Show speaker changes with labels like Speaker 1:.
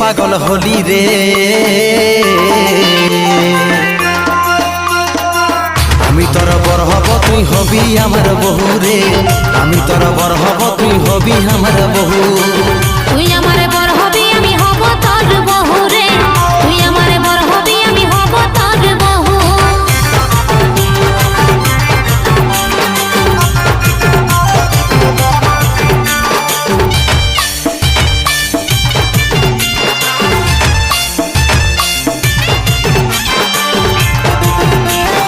Speaker 1: পাগল হলি রে। আমি তোর বর হব তুই হবি আমার বহু রে, আমি তোর বর হব তুই হবি আমার বহু।
Speaker 2: তুই আমার বর